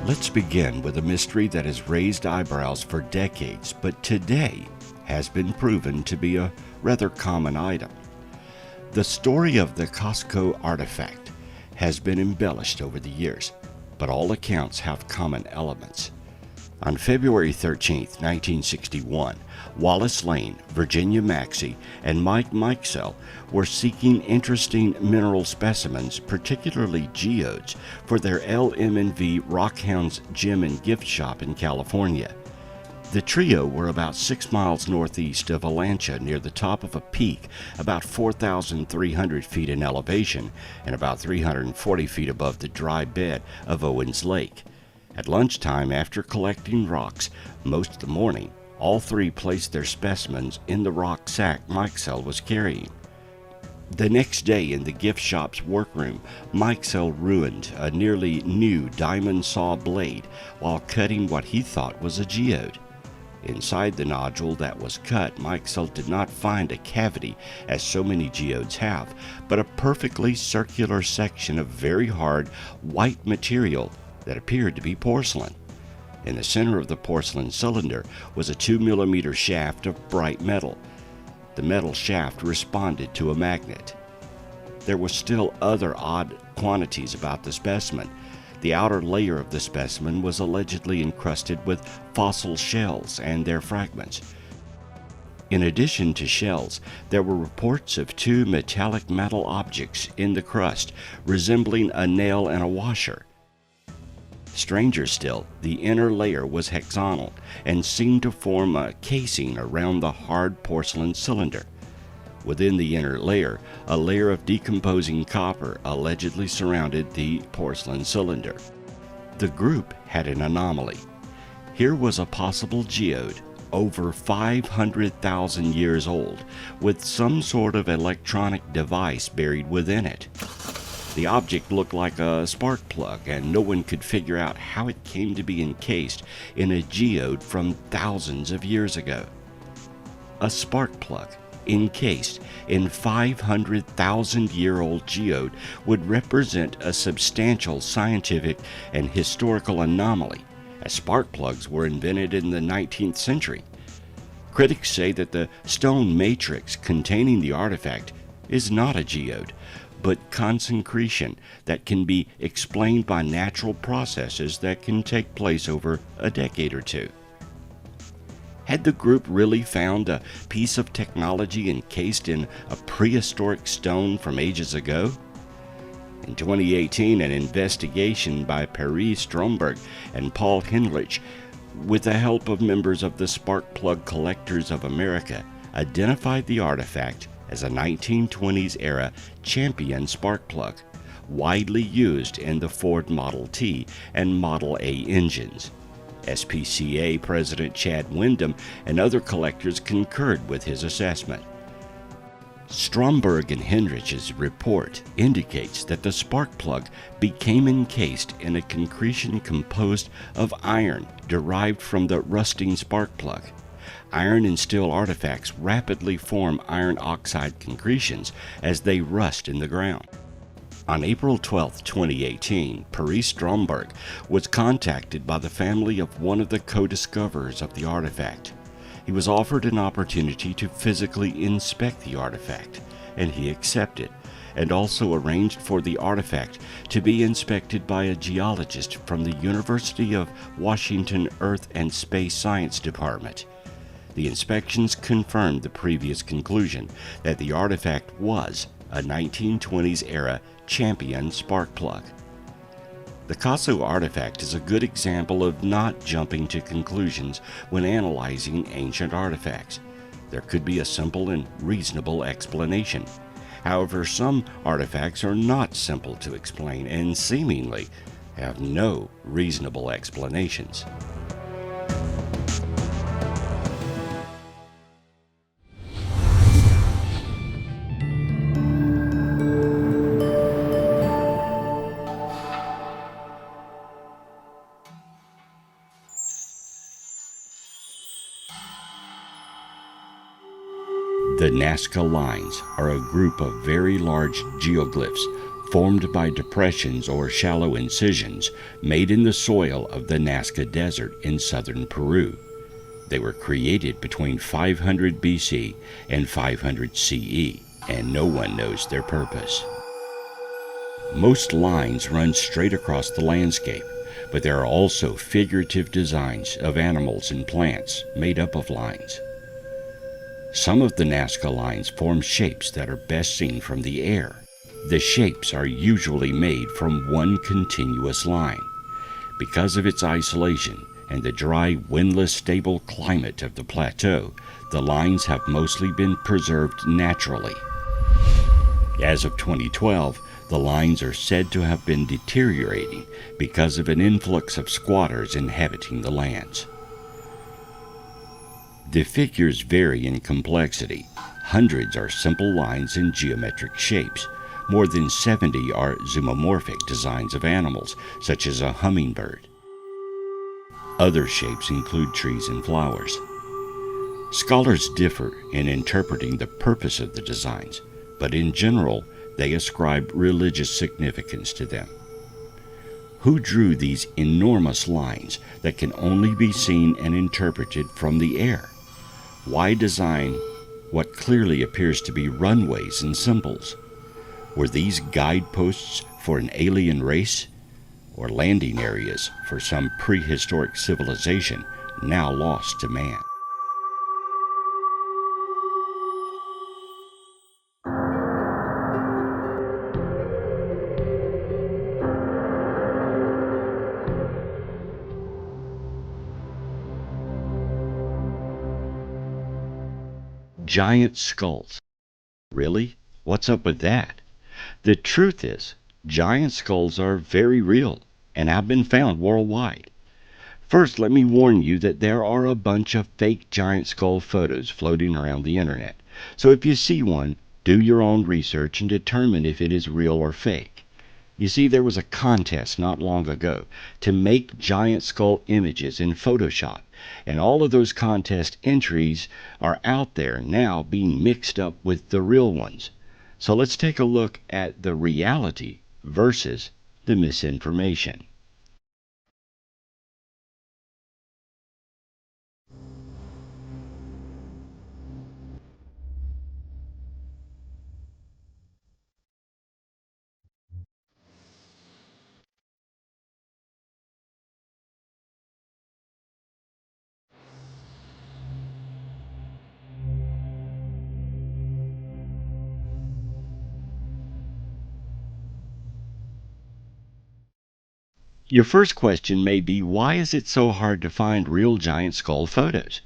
Let's begin with a mystery that has raised eyebrows for decades, but today has been proven to be a rather common item. The story of the Costco artifact has been embellished over the years, but all accounts have common elements. On February 13, 1961, Wallace Lane, Virginia Maxey, and Mike Mikesell were seeking interesting mineral specimens, particularly geodes, for their LM&V Rockhounds Gem and Gift Shop in California. The trio were about 6 miles northeast of Alancha near the top of a peak about 4,300 feet in elevation and about 340 feet above the dry bed of Owens Lake. At lunchtime, after collecting rocks most of the morning, all three placed their specimens in the rock sack Mikesell was carrying. The next day in the gift shop's workroom, Mikesell ruined a nearly new diamond saw blade while cutting what he thought was a geode. Inside the nodule that was cut, Mikesell did not find a cavity, as so many geodes have, but a perfectly circular section of very hard, white material that appeared to be porcelain. In the center of the porcelain cylinder was a 2-millimeter shaft of bright metal. The metal shaft responded to a magnet. There were still other odd quantities about the specimen. The outer layer of the specimen was allegedly encrusted with fossil shells and their fragments. In addition to shells, there were reports of 2 metallic metal objects in the crust, resembling a nail and a washer. Stranger still, the inner layer was hexagonal and seemed to form a casing around the hard porcelain cylinder. Within the inner layer, a layer of decomposing copper allegedly surrounded the porcelain cylinder. The group had an anomaly. Here was a possible geode over 500,000 years old, with some sort of electronic device buried within it. The object looked like a spark plug, and no one could figure out how it came to be encased in a geode from thousands of years ago. A spark plug encased in 500,000-year-old geode would represent a substantial scientific and historical anomaly, as spark plugs were invented in the 19th century. Critics say that the stone matrix containing the artifact is not a geode, but concentration that can be explained by natural processes that can take place over a decade or two. Had the group really found a piece of technology encased in a prehistoric stone from ages ago? In 2018, an investigation by Perry Stromberg and Paul Hinrich, with the help of members of the Spark Plug Collectors of America, identified the artifact as a 1920s-era Champion spark plug, widely used in the Ford Model T and Model A engines. SPCA President Chad Wyndham and other collectors concurred with his assessment. Stromberg and Hinrich's report indicates that the spark plug became encased in a concretion composed of iron derived from the rusting spark plug. Iron and steel artifacts rapidly form iron oxide concretions as they rust in the ground. On April 12, 2018, Perry Stromberg was contacted by the family of one of the co-discoverers of the artifact. He was offered an opportunity to physically inspect the artifact, and he accepted, and also arranged for the artifact to be inspected by a geologist from the University of Washington Earth and Space Science Department. The inspections confirmed the previous conclusion that the artifact was a 1920s-era Champion spark plug. The Costco artifact is a good example of not jumping to conclusions when analyzing ancient artifacts. There could be a simple and reasonable explanation. However, some artifacts are not simple to explain and seemingly have no reasonable explanations. The Nazca lines are a group of very large geoglyphs formed by depressions or shallow incisions made in the soil of the Nazca Desert in southern Peru. They were created between 500 BC and 500 CE, and no one knows their purpose. Most lines run straight across the landscape, but there are also figurative designs of animals and plants made up of lines. Some of the Nazca lines form shapes that are best seen from the air. The shapes are usually made from one continuous line. Because of its isolation and the dry, windless, stable climate of the plateau, the lines have mostly been preserved naturally. As of 2012, the lines are said to have been deteriorating because of an influx of squatters inhabiting the lands. The figures vary in complexity. Hundreds are simple lines in geometric shapes. More than 70 are zoomorphic designs of animals, such as a hummingbird. Other shapes include trees and flowers. Scholars differ in interpreting the purpose of the designs, but in general, they ascribe religious significance to them. Who drew these enormous lines that can only be seen and interpreted from the air? Why design what clearly appears to be runways and symbols? Were these guideposts for an alien race, or landing areas for some prehistoric civilization now lost to man? Giant skulls. Really? What's up with that? The truth is, giant skulls are very real and have been found worldwide. First, let me warn you that there are a bunch of fake giant skull photos floating around the internet. So if you see one, do your own research and determine if it is real or fake. You see, there was a contest not long ago to make giant skull images in Photoshop, and all of those contest entries are out there now being mixed up with the real ones. So let's take a look at the reality versus the misinformation. Your first question may be, why is it so hard to find real giant skull photos?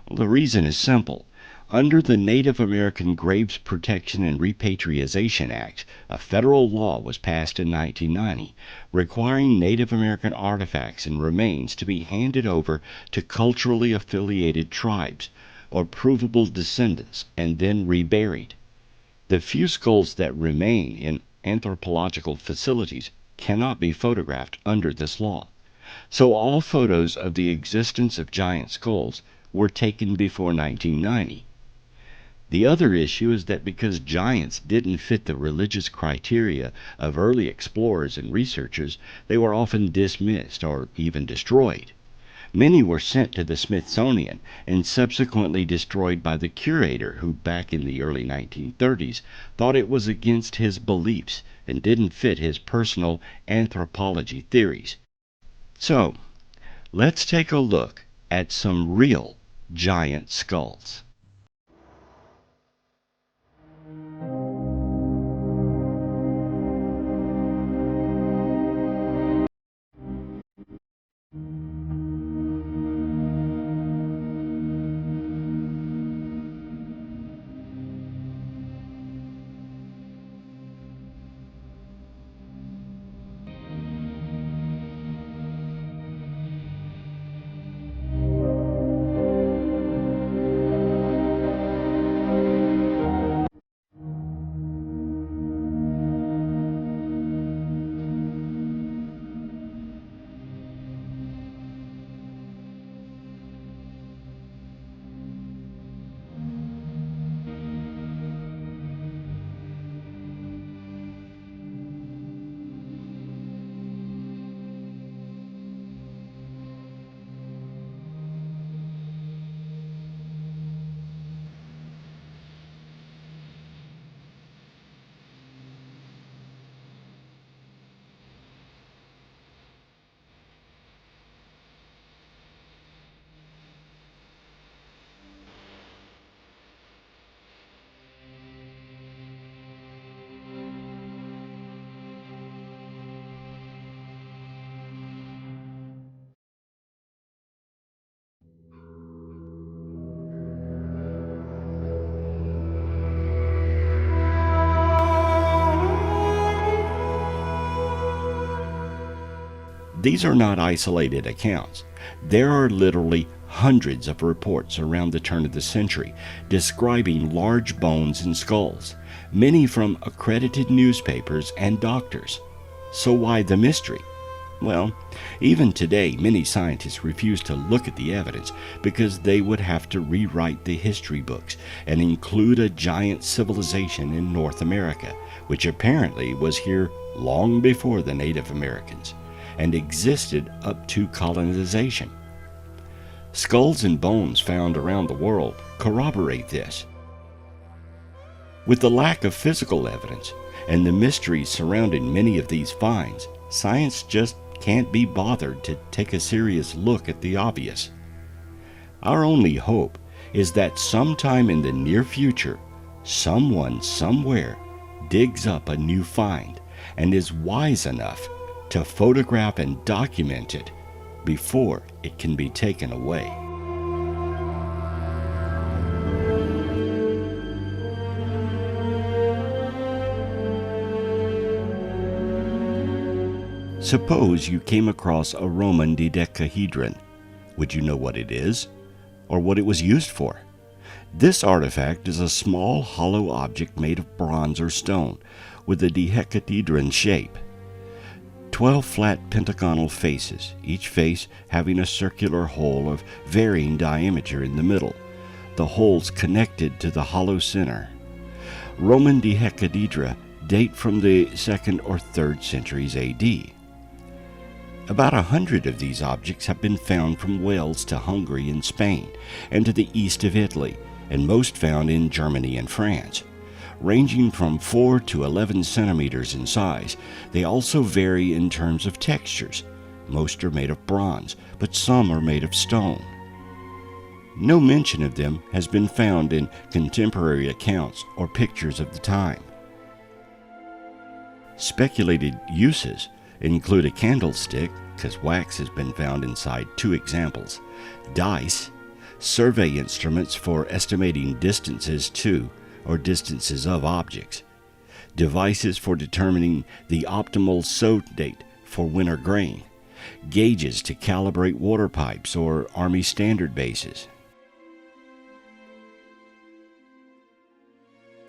Well, the reason is simple. Under the Native American Graves Protection and Repatriation Act, a federal law was passed in 1990 requiring Native American artifacts and remains to be handed over to culturally affiliated tribes or provable descendants and then reburied. The few skulls that remain in anthropological facilities cannot be photographed under this law. So all photos of the existence of giant skulls were taken before 1990. The other issue is that because giants didn't fit the religious criteria of early explorers and researchers, they were often dismissed or even destroyed. Many were sent to the Smithsonian and subsequently destroyed by the curator who, back in the early 1930s, thought it was against his beliefs and didn't fit his personal anthropology theories. So, let's take a look at some real giant skulls. These are not isolated accounts. There are literally hundreds of reports around the turn of the century describing large bones and skulls, many from accredited newspapers and doctors. So why the mystery? Well, even today, many scientists refuse to look at the evidence because they would have to rewrite the history books and include a giant civilization in North America, which apparently was here long before the Native Americans and existed up to colonization. Skulls and bones found around the world corroborate this. With the lack of physical evidence and the mysteries surrounding many of these finds, science just can't be bothered to take a serious look at the obvious. Our only hope is that sometime in the near future, someone somewhere digs up a new find and is wise enough to photograph and document it before it can be taken away. Suppose you came across a Roman dodecahedron. Would you know what it is, or what it was used for? This artifact is a small hollow object made of bronze or stone with a dodecahedron shape. 12 flat pentagonal faces, each face having a circular hole of varying diameter in the middle, the holes connected to the hollow center. Roman dodecahedra date from the 2nd or 3rd centuries AD. About 100 of these objects have been found from Wales to Hungary and Spain, and to the east of Italy, and most found in Germany and France. Ranging from 4 to 11 centimeters in size, they also vary in terms of textures. Most are made of bronze, but some are made of stone. No mention of them has been found in contemporary accounts or pictures of the time. Speculated uses include a candlestick, because wax has been found inside 2 examples, dice, survey instruments for estimating distances to or distances of objects, devices for determining the optimal sow date for winter grain, gauges to calibrate water pipes or Army standard bases.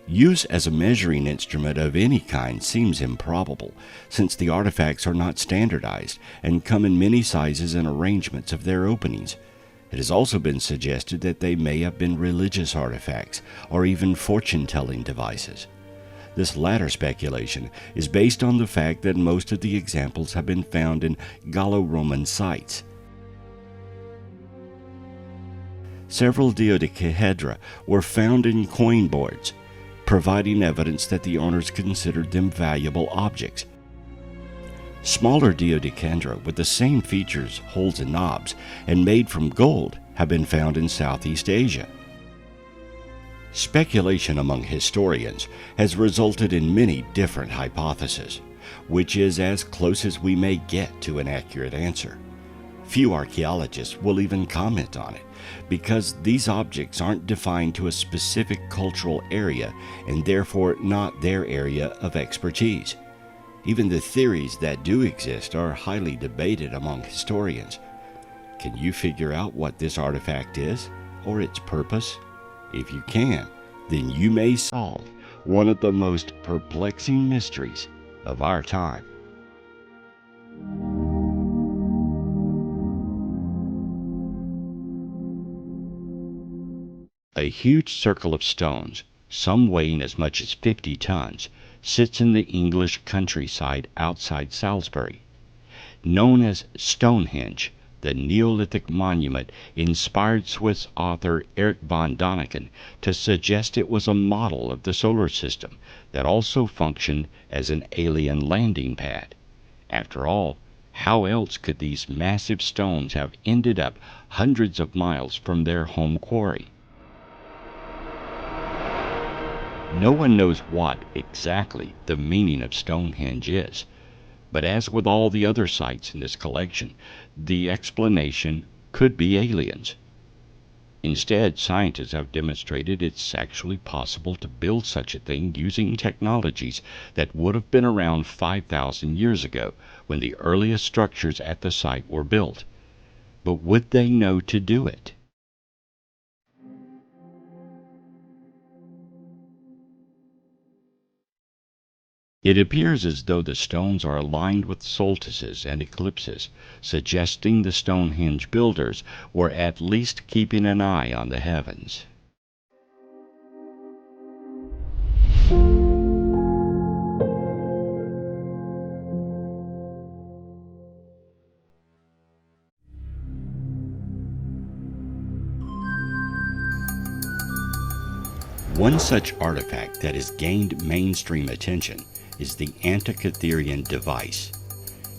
Use as a measuring instrument of any kind seems improbable, since the artifacts are not standardized and come in many sizes and arrangements of their openings. It has also been suggested that they may have been religious artifacts or even fortune-telling devices. This latter speculation is based on the fact that most of the examples have been found in Gallo-Roman sites. Several dodecahedra were found in coin boards, providing evidence that the owners considered them valuable objects. Smaller dodecahedra with the same features, holes and knobs, and made from gold have been found in Southeast Asia. Speculation among historians has resulted in many different hypotheses, which is as close as we may get to an accurate answer. Few archaeologists will even comment on it, because these objects aren't defined to a specific cultural area and therefore not their area of expertise. Even the theories that do exist are highly debated among historians. Can you figure out what this artifact is, or its purpose? If you can, then you may solve one of the most perplexing mysteries of our time. A huge circle of stones, some weighing as much as 50 tons, sits in the English countryside outside Salisbury. Known as Stonehenge, the Neolithic monument inspired Swiss author Erich von Däniken to suggest it was a model of the solar system that also functioned as an alien landing pad. After all, how else could these massive stones have ended up hundreds of miles from their home quarry? No one knows what exactly the meaning of Stonehenge is, but as with all the other sites in this collection, the explanation could be aliens. Instead, scientists have demonstrated it's actually possible to build such a thing using technologies that would have been around 5,000 years ago when the earliest structures at the site were built. But would they know to do it? It appears as though the stones are aligned with solstices and eclipses, suggesting the Stonehenge builders were at least keeping an eye on the heavens. One such artifact that has gained mainstream attention is the Antikytherian device.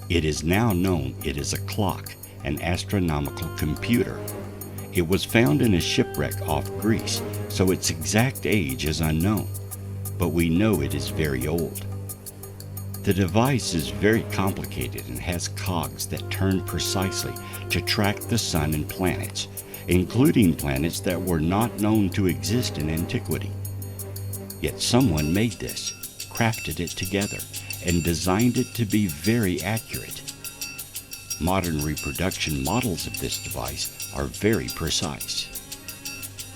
It is now known it is a clock, an astronomical computer. It was found in a shipwreck off Greece, so its exact age is unknown, but we know it is very old. The device is very complicated and has cogs that turn precisely to track the sun and planets, including planets that were not known to exist in antiquity. Yet someone made this, crafted it together, and designed it to be very accurate. Modern reproduction models of this device are very precise.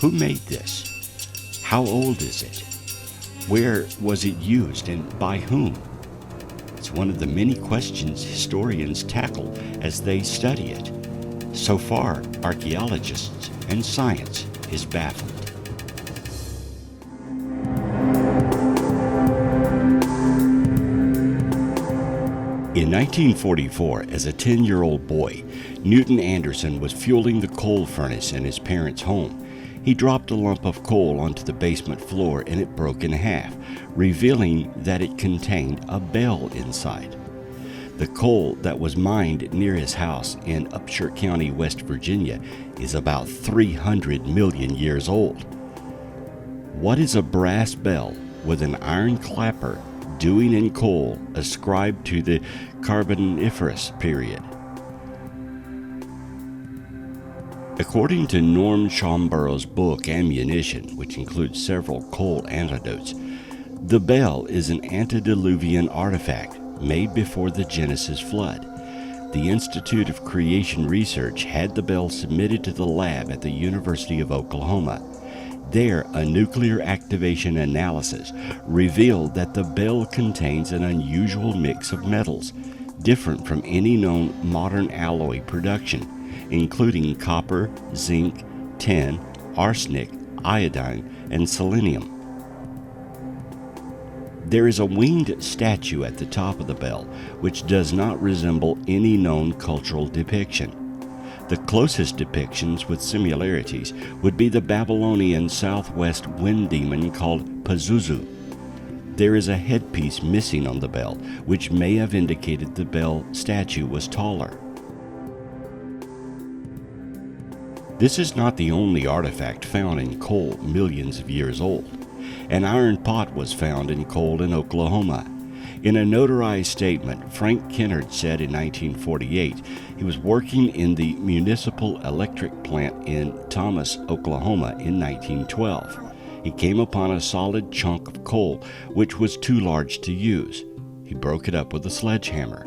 Who made this? How old is it? Where was it used and by whom? It's one of the many questions historians tackle as they study it. So far, archaeologists and science is baffled. In 1944, as a 10-year-old boy, Newton Anderson was fueling the coal furnace in his parents' home. He dropped a lump of coal onto the basement floor and it broke in half, revealing that it contained a bell inside. The coal that was mined near his house in Upshur County, West Virginia, is about 300 million years old. What is a brass bell with an iron clapper doing in coal ascribed to the Carboniferous period? According to Norm Schomburg's book Ammunition, which includes several coal antidotes, the bell is an antediluvian artifact made before the Genesis flood. The Institute of Creation Research had the bell submitted to the lab at the University of Oklahoma. There, a nuclear activation analysis revealed that the bell contains an unusual mix of metals, different from any known modern alloy production, including copper, zinc, tin, arsenic, iodine, and selenium. There is a winged statue at the top of the bell, which does not resemble any known cultural depiction. The closest depictions with similarities would be the Babylonian southwest wind demon called Pazuzu. There is a headpiece missing on the bell, which may have indicated the bell statue was taller. This is not the only artifact found in coal millions of years old. An iron pot was found in coal in Oklahoma. In a notarized statement, Frank Kennard said in 1948 he was working in the municipal electric plant in Thomas, Oklahoma in 1912. He came upon a solid chunk of coal which was too large to use. He broke it up with a sledgehammer.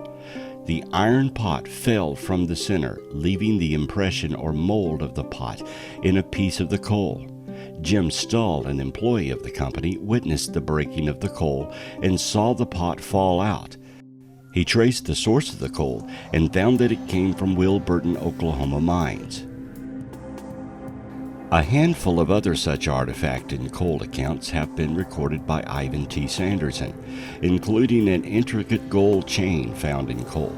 The iron pot fell from the center, leaving the impression or mold of the pot in a piece of the coal. Jim Stull, an employee of the company, witnessed the breaking of the coal and saw the pot fall out. He traced the source of the coal and found that it came from Wilburton, Oklahoma mines. A handful of other such artifact and coal accounts have been recorded by Ivan T. Sanderson, including an intricate gold chain found in coal.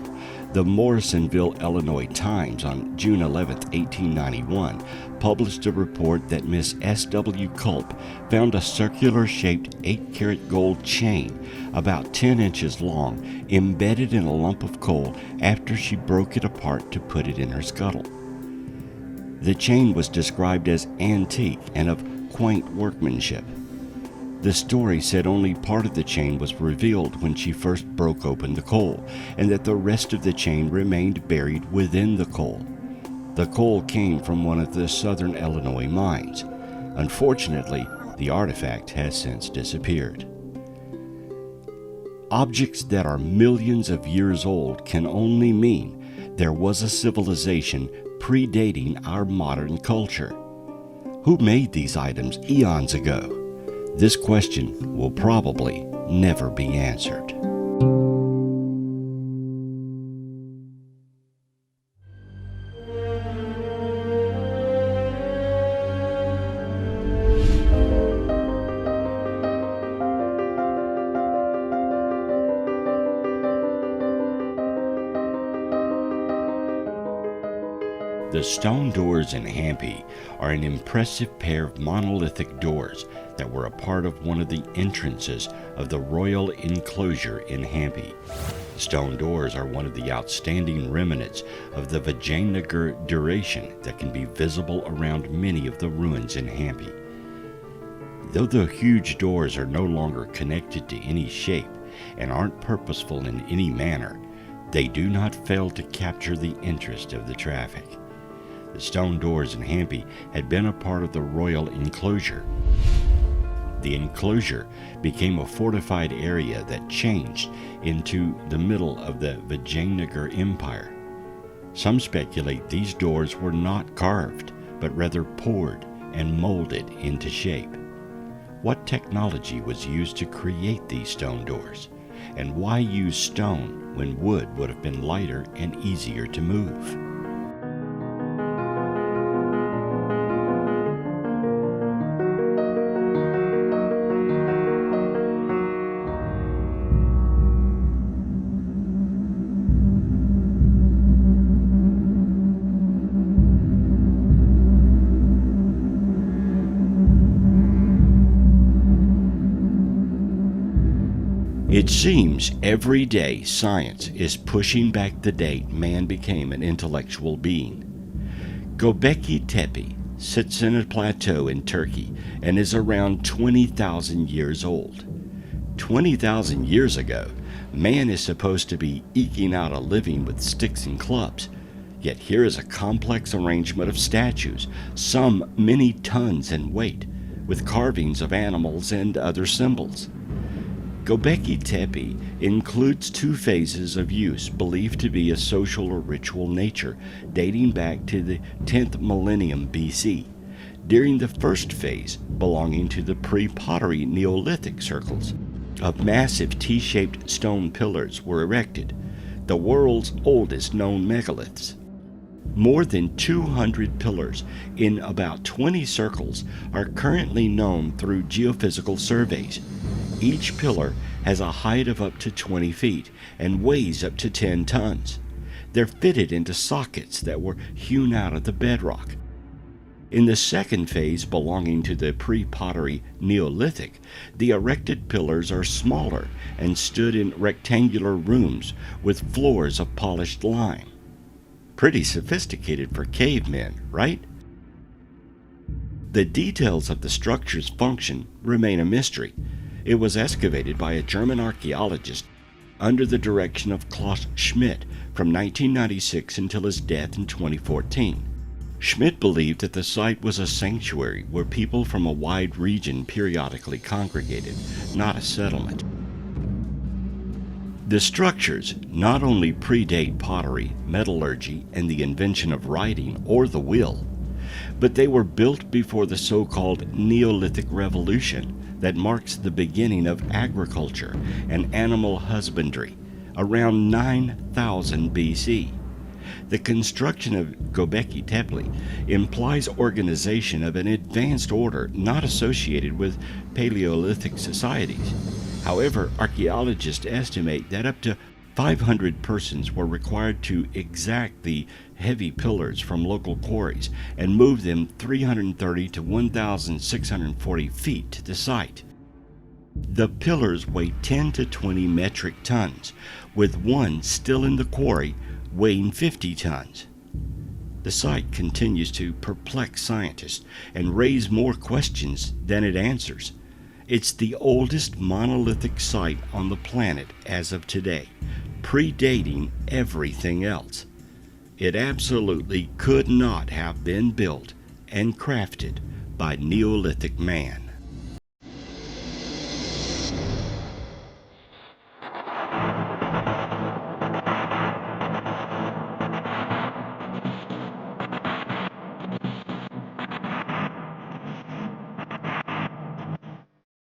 The Morrisonville, Illinois Times on June 11, 1891, published a report that Miss S.W. Culp found a circular-shaped 8-karat gold chain about 10 inches long embedded in a lump of coal after she broke it apart to put it in her scuttle. The chain was described as antique and of quaint workmanship. The story said only part of the chain was revealed when she first broke open the coal, and that the rest of the chain remained buried within the coal. The coal came from one of the southern Illinois mines. Unfortunately, the artifact has since disappeared. Objects that are millions of years old can only mean there was a civilization predating our modern culture. Who made these items eons ago? This question will probably never be answered. The stone doors in Hampi are an impressive pair of monolithic doors that were a part of one of the entrances of the royal enclosure in Hampi. The stone doors are one of the outstanding remnants of the Vijayanagar duration that can be visible around many of the ruins in Hampi. Though the huge doors are no longer connected to any shape and aren't purposeful in any manner, they do not fail to capture the interest of the traffic. The stone doors in Hampi had been a part of the royal enclosure. The enclosure became a fortified area that changed into the middle of the Vijayanagar Empire. Some speculate these doors were not carved, but rather poured and molded into shape. What technology was used to create these stone doors? And why use stone when wood would have been lighter and easier to move? It seems every day science is pushing back the date man became an intellectual being. Göbekli Tepe sits in a plateau in Turkey and is around 20,000 years old. 20,000 years ago, man is supposed to be eking out a living with sticks and clubs. Yet here is a complex arrangement of statues, some many tons in weight, with carvings of animals and other symbols. Göbekli Tepe includes two phases of use believed to be a social or ritual nature, dating back to the 10th millennium BC. During the first phase, belonging to the pre-pottery Neolithic circles, of massive T-shaped stone pillars were erected, the world's oldest known megaliths. More than 200 pillars in about 20 circles are currently known through geophysical surveys. Each pillar has a height of up to 20 feet and weighs up to 10 tons. They're fitted into sockets that were hewn out of the bedrock. In the second phase, belonging to the pre-pottery Neolithic, the erected pillars are smaller and stood in rectangular rooms with floors of polished lime. Pretty sophisticated for cavemen, right? The details of the structure's function remain a mystery. It was excavated by a German archaeologist under the direction of Klaus Schmidt from 1996 until his death in 2014. Schmidt believed that the site was a sanctuary where people from a wide region periodically congregated, not a settlement. The structures not only predate pottery, metallurgy, and the invention of writing or the wheel, but they were built before the so-called Neolithic Revolution that marks the beginning of agriculture and animal husbandry around 9000 BC. The construction of Göbekli Tepe implies organization of an advanced order not associated with Paleolithic societies. However, archaeologists estimate that up to 500 persons were required to exact the heavy pillars from local quarries and move them 330 to 1,640 feet to the site. The pillars weigh 10 to 20 metric tons, with one still in the quarry weighing 50 tons. The site continues to perplex scientists and raise more questions than it answers. It's the oldest monolithic site on the planet as of today, predating everything else. It absolutely could not have been built and crafted by Neolithic man.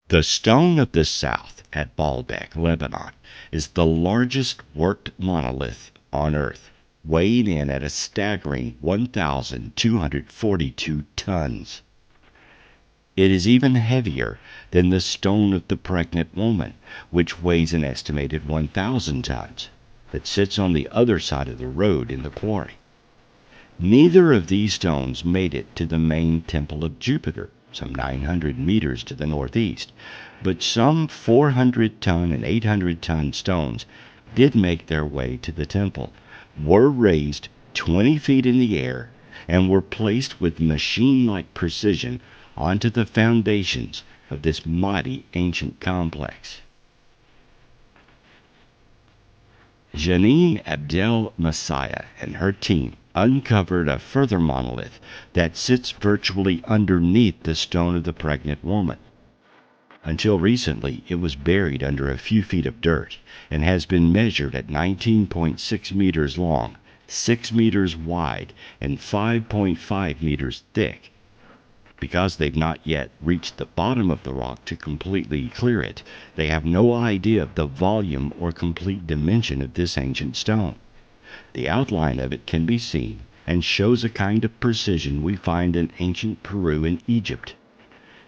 The Stone of the South at Baalbek, Lebanon, is the largest worked monolith on Earth, weighing in at a staggering 1,242 tons. It is even heavier than the Stone of the Pregnant Woman, which weighs an estimated 1,000 tons, that sits on the other side of the road in the quarry. Neither of these stones made it to the main temple of Jupiter, some 900 meters to the northeast, but some 400-ton and 800-ton stones did make their way to the temple, were raised 20 feet in the air, and were placed with machine-like precision onto the foundations of this mighty ancient complex. Janine Abdel Messiah and her team uncovered a further monolith that sits virtually underneath the Stone of the Pregnant Woman. Until recently, it was buried under a few feet of dirt and has been measured at 19.6 meters long, 6 meters wide, and 5.5 meters thick. Because they've not yet reached the bottom of the rock to completely clear it, they have no idea of the volume or complete dimension of this ancient stone. The outline of it can be seen and shows a kind of precision we find in ancient Peru and Egypt.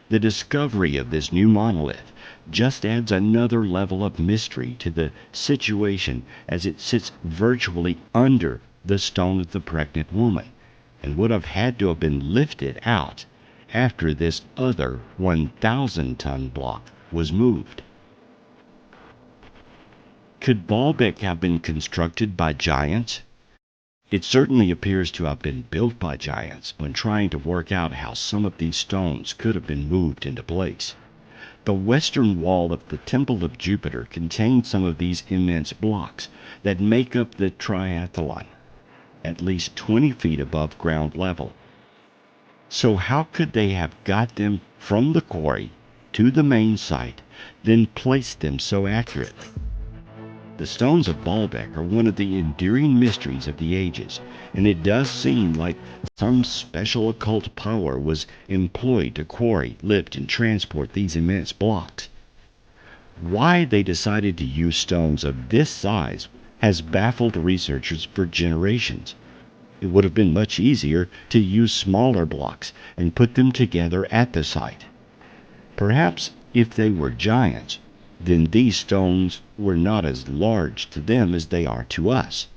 The discovery of this new monolith just adds another level of mystery to the situation, as it sits virtually under the Stone of the Pregnant Woman and would have had to have been lifted out after this other 1,000-ton block was moved. Could Baalbek have been constructed by giants? It certainly appears to have been built by giants when trying to work out how some of these stones could have been moved into place. The western wall of the Temple of Jupiter contains some of these immense blocks that make up the triathlon, at least 20 feet above ground level. So how could they have got them from the quarry to the main site, then placed them so accurately? The stones of Baalbek are one of the enduring mysteries of the ages, and it does seem like some special occult power was employed to quarry, lift, and transport these immense blocks. Why they decided to use stones of this size has baffled researchers for generations. It would have been much easier to use smaller blocks and put them together at the site. Perhaps if they were giants, then these stones were not as large to them as they are to us.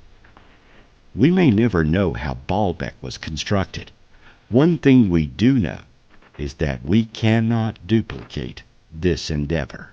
We may never know how Baalbek was constructed. One thing we do know is that we cannot duplicate this endeavor.